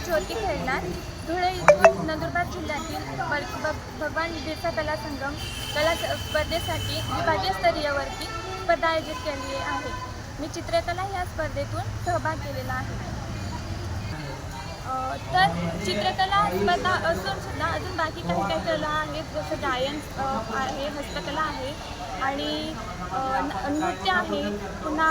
ज्योती खेळणार. धुळे इथून नंदुरबार जिल्ह्यातील भगवान बिरसा कला संगम कला स्पर्धेसाठी विभागीय स्तरीयवरती स्पर्धा आयोजित केली आहे. मी चित्रकला या स्पर्धेतून सहभाग केलेला आहे. तर चित्रकला स्पर्धा असून सुद्धा अजून बाकी काही कला आहेत, जसं गायन आहे, हस्तकला आहे आणि नृत्य आहे. पुन्हा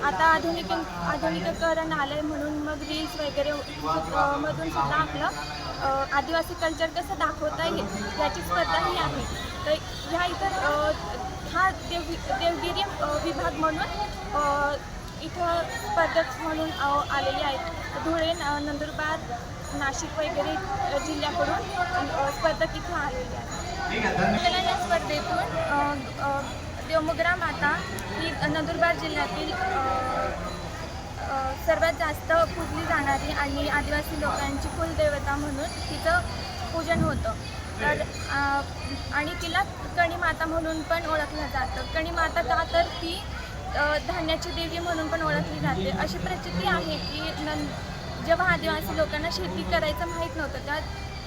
आता आधुनिकीकरण आलं आहे म्हणून मग रील्स वगैरे मधून सुद्धा आपलं आदिवासी कल्चर कसं दाखवता येईल याची स्पर्धाही आहे. तर ह्या इतर हा देवगिरी विभाग म्हणून इथं स्पर्धक म्हणून आलेले आहेत. धुळे, नंदुरबार, नाशिक वगैरे जिल्ह्याकडून स्पर्धक इथं आलेले आहेत. त्याला या स्पर्धेतून देवमोगरा माता ही नंदुरबार जिल्ह्यातील सर्वात जास्त पूजली जाणारी आणि आदिवासी लोकांची कुलदेवता म्हणून तिचं पूजन होतं. तर आणि तिला कणीमाता म्हणून पण ओळखलं जातं. कणीमाता का तर ती धान्याची देवी म्हणून पण ओळखली जाते. अशी प्रचिती आहे की जेव्हा आदिवासी लोकांना शेती करायचं माहीत नव्हतं, त्या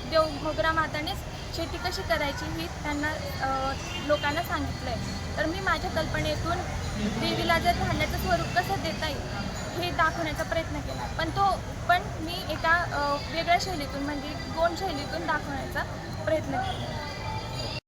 देवमोगरा मातानेच शेती कशी करायची ही त्यांना लोकांना सांगितलं आहे. तर मी माझ्या कल्पनेतून देवीला जर धान्याचं स्वरूप कसं देता येईल हे दाखवण्याचा प्रयत्न केला, पण मी एका वेगळ्या शैलीतून म्हणजे गोंड शैलीतून दाखवण्याचा प्रयत्न केला.